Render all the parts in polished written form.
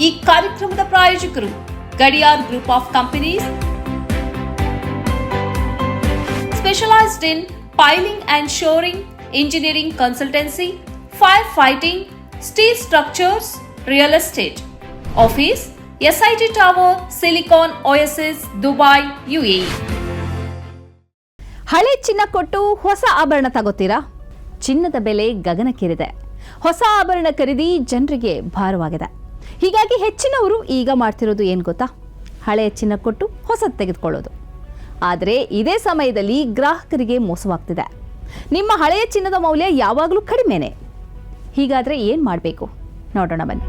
ಈ ಕಾರ್ಯಕ್ರಮದ ಪ್ರಾಯೋಜಕರು Gadiyar group of companies, specialized in piling and shoring, engineering consultancy, firefighting, steel structures, real estate. Office, SIT Tower, Silicon Oasis, Dubai, UAE. ಹಳೆ ಚಿನ್ನ ಕೊಟ್ಟು ಹೊಸ ಆಭರಣ ತಗೋತೀರಾ? ಚಿನ್ನದ ಬೆಲೆ ಗಗನಕ್ಕೇರಿದೆ. ಹೊಸ ಆಭರಣ ಖರೀದಿ ಜನರಿಗೆ ಭಾರವಾಗಿದೆ. ಹೀಗಾಗಿ ಹೆಚ್ಚಿನವರು ಈಗ ಮಾಡ್ತಿರೋದು ಏನು ಗೊತ್ತಾ? ಹಳೆಯ ಚಿನ್ನ ಕೊಟ್ಟು ಹೊಸದು ತೆಗೆದುಕೊಳ್ಳೋದು. ಆದರೆ ಇದೇ ಸಮಯದಲ್ಲಿ ಗ್ರಾಹಕರಿಗೆ ಮೋಸವಾಗ್ತಿದೆ. ನಿಮ್ಮ ಹಳೆಯ ಚಿನ್ನದ ಮೌಲ್ಯ ಯಾವಾಗಲೂ ಕಡಿಮೆನೇ. ಹೀಗಾದರೆ ಏನು ಮಾಡಬೇಕು ನೋಡೋಣ ಬನ್ನಿ.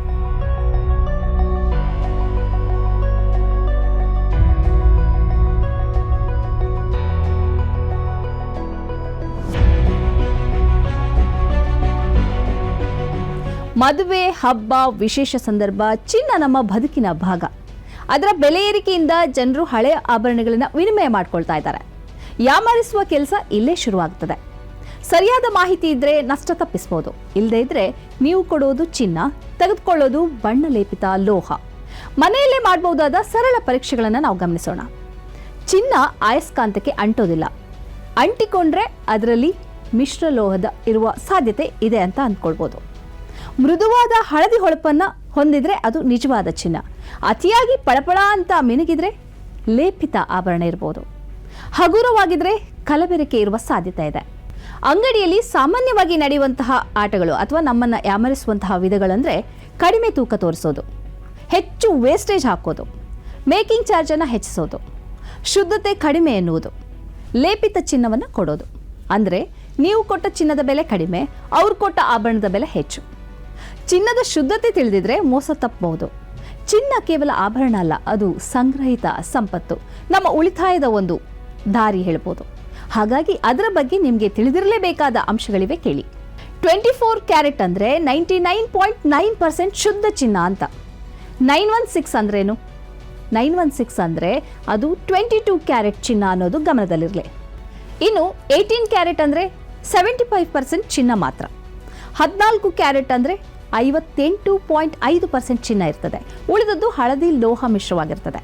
ಮದುವೆ, ಹಬ್ಬ, ವಿಶೇಷ ಸಂದರ್ಭ, ಚಿನ್ನ ನಮ್ಮ ಬದುಕಿನ ಭಾಗ. ಅದರ ಬೆಲೆ ಏರಿಕೆಯಿಂದ ಜನರು ಹಳೆಯ ಆಭರಣಗಳನ್ನು ವಿನಿಮಯ ಮಾಡ್ಕೊಳ್ತಾ ಇದ್ದಾರೆ. ಯಾಮಾರಿಸುವ ಕೆಲಸ ಇಲ್ಲೇ ಶುರುವಾಗ್ತದೆ. ಸರಿಯಾದ ಮಾಹಿತಿ ಇದ್ದರೆ ನಷ್ಟ ತಪ್ಪಿಸ್ಬೋದು. ಇಲ್ಲದೇ ಇದ್ರೆ ನೀವು ಕೊಡೋದು ಚಿನ್ನ, ತೆಗೆದುಕೊಳ್ಳೋದು ಬಣ್ಣ ಲೇಪಿತ ಲೋಹ. ಮನೆಯಲ್ಲೇ ಮಾಡಬಹುದಾದ ಸರಳ ಪರೀಕ್ಷೆಗಳನ್ನು ನಾವು ಗಮನಿಸೋಣ. ಚಿನ್ನ ಅಯಸ್ಕಾಂತಕ್ಕೆ ಅಂಟೋದಿಲ್ಲ. ಅಂಟಿಕೊಂಡ್ರೆ ಅದರಲ್ಲಿ ಮಿಶ್ರ ಲೋಹದ ಇರುವ ಸಾಧ್ಯತೆ ಇದೆ ಅಂತ ಅಂದ್ಕೊಳ್ಬೋದು. ಮೃದುವಾದ ಹಳದಿ ಹೊಳಪನ್ನು ಹೊಂದಿದ್ರೆ ಅದು ನಿಜವಾದ ಚಿನ್ನ. ಅತಿಯಾಗಿ ಪಳಪಳ ಅಂತ ಮಿನುಗಿದ್ರೆ ಲೇಪಿತ ಆಭರಣ ಇರ್ಬೋದು. ಹಗುರವಾಗಿದ್ರೆ ಕಲಬೆರಕೆ ಇರುವ ಸಾಧ್ಯತೆ ಇದೆ. ಅಂಗಡಿಯಲ್ಲಿ ಸಾಮಾನ್ಯವಾಗಿ ನಡೆಯುವಂತಹ ಆಟಗಳು ಅಥವಾ ನಮ್ಮನ್ನು ಯಾಮರಿಸುವಂತಹ ವಿಧಗಳಂದರೆ ಕಡಿಮೆ ತೂಕ ತೋರಿಸೋದು, ಹೆಚ್ಚು ವೇಸ್ಟೇಜ್ ಹಾಕೋದು, ಮೇಕಿಂಗ್ ಚಾರ್ಜನ್ನು ಹೆಚ್ಚಿಸೋದು, ಶುದ್ಧತೆ ಕಡಿಮೆ ಎನ್ನುವುದು, ಲೇಪಿತ ಚಿನ್ನವನ್ನು ಕೊಡೋದು. ಅಂದರೆ ನೀವು ಕೊಟ್ಟ ಚಿನ್ನದ ಬೆಲೆ ಕಡಿಮೆ, ಅವ್ರು ಕೊಟ್ಟ ಆಭರಣದ ಬೆಲೆ ಹೆಚ್ಚು. ಚಿನ್ನದ ಶುದ್ಧತೆ ತಿಳಿದಿದ್ರೆ ಮೋಸ ತಪ್ಪಬಹುದು. ಚಿನ್ನ ಕೇವಲ ಆಭರಣ ಅಲ್ಲ, ಅದು ಸಂಗ್ರಹಿತ ಸಂಪತ್ತು, ನಮ್ಮ ಉಳಿತಾಯದ ಒಂದು ದಾರಿ ಹೇಳ್ಬೋದು. ಹಾಗಾಗಿ ಅದರ ಬಗ್ಗೆ ನಿಮಗೆ ತಿಳಿದಿರಲೇಬೇಕಾದ ಅಂಶಗಳಿವೆ, ಕೇಳಿ. 24 ಕ್ಯಾರೆಟ್ ಅಂದರೆ 99.9% ಶುದ್ಧ ಚಿನ್ನ ಅಂತ. 916 ಅಂದ್ರೇನು? 916 ಅಂದರೆ ಅದು 22 ಕ್ಯಾರೆಟ್ ಚಿನ್ನ ಅನ್ನೋದು ಗಮನದಲ್ಲಿರಲಿ. ಇನ್ನು 18 ಕ್ಯಾರೆಟ್ ಅಂದರೆ 75% ಚಿನ್ನ ಮಾತ್ರ. 14 ಕ್ಯಾರೆಟ್ ಅಂದರೆ 58.5% ಚಿನ್ನ ಇರ್ತದೆ. ಉಳಿದದ್ದು ಹಳದಿ ಲೋಹ ಮಿಶ್ರವಾಗಿರ್ತದೆ.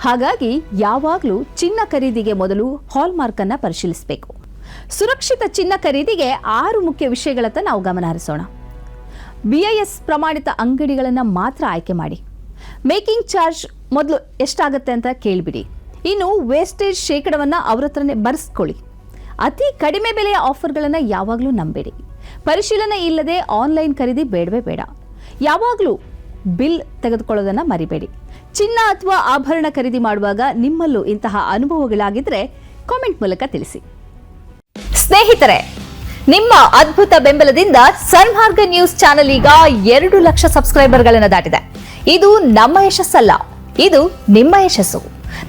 ಹಾಗಾಗಿ ಯಾವಾಗಲೂ ಚಿನ್ನ ಖರೀದಿಗೆ ಮೊದಲು ಹಾಲ್ಮಾರ್ಕ್ ಅನ್ನು ಪರಿಶೀಲಿಸಬೇಕು. ಸುರಕ್ಷಿತ ಚಿನ್ನ ಖರೀದಿಗೆ 6 ಮುಖ್ಯ ವಿಷಯಗಳತ್ತ ನಾವು ಗಮನ ಹರಿಸೋಣ. BIS ಪ್ರಮಾಣಿತ ಅಂಗಡಿಗಳನ್ನು ಮಾತ್ರ ಆಯ್ಕೆ ಮಾಡಿ. ಮೇಕಿಂಗ್ ಚಾರ್ಜ್ ಮೊದಲು ಎಷ್ಟಾಗುತ್ತೆ ಅಂತ ಕೇಳಿಬಿಡಿ. ಇನ್ನು ವೇಸ್ಟೇಜ್ ಶೇಕಡವನ್ನು ಅವ್ರ ಹತ್ರನೇ ಬರೆಸ್ಕೊಳ್ಳಿ. ಅತಿ ಕಡಿಮೆ ಬೆಲೆಯ ಆಫರ್ಗಳನ್ನು ಯಾವಾಗಲೂ ನಂಬೇಡಿ. ಪರಿಶೀಲನೆ ಇಲ್ಲದೆ ಆನ್ಲೈನ್ ಖರೀದಿ ಬೇಡವೇ ಬೇಡ. ಯಾವಾಗಲೂ ಬಿಲ್ ತೆಗೆದುಕೊಳ್ಳೋದನ್ನು ಮರಿಬೇಡಿ. ಚಿನ್ನ ಅಥವಾ ಆಭರಣ ಖರೀದಿ ಮಾಡುವಾಗ ನಿಮ್ಮಲ್ಲೂ ಇಂತಹ ಅನುಭವಗಳಾಗಿದ್ದರೆ ಕಾಮೆಂಟ್ ಮೂಲಕ ತಿಳಿಸಿ. ಸ್ನೇಹಿತರೆ, ನಿಮ್ಮ ಅದ್ಭುತ ಬೆಂಬಲದಿಂದ ಸನ್ಮಾರ್ಗ ನ್ಯೂಸ್ ಚಾನೆಲ್ ಈಗ 2 ಲಕ್ಷ ಸಬ್ಸ್ಕ್ರೈಬರ್ಗಳನ್ನು ದಾಟಿದೆ. ಇದು ನಮ್ಮ ಯಶಸ್ಸಲ್ಲ, ಇದು ನಿಮ್ಮ ಯಶಸ್ಸು.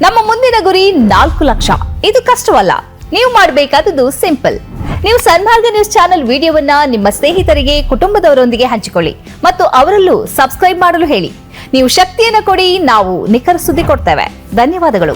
ನಮ್ಮ ಮುಂದಿನ ಗುರಿ 4 ಲಕ್ಷ. ಇದು ಕಷ್ಟವಲ್ಲ. ನೀವು ಮಾಡಬೇಕಾದದ್ದು ಸಿಂಪಲ್. ನೀವು ಸನ್ಮಾರ್ಗ ನ್ಯೂಸ್ ಚಾನೆಲ್ ವಿಡಿಯೋವನ್ನ ನಿಮ್ಮ ಸ್ನೇಹಿತರಿಗೆ, ಕುಟುಂಬದವರೊಂದಿಗೆ ಹಂಚಿಕೊಳ್ಳಿ ಮತ್ತು ಅವರಲ್ಲೂ ಸಬ್ಸ್ಕ್ರೈಬ್ ಮಾಡಲು ಹೇಳಿ. ನೀವು ಶಕ್ತಿಯನ್ನು ಕೊಡಿ, ನಾವು ನಿಖರ ಸುದ್ದಿ ಕೊಡ್ತೇವೆ. ಧನ್ಯವಾದಗಳು.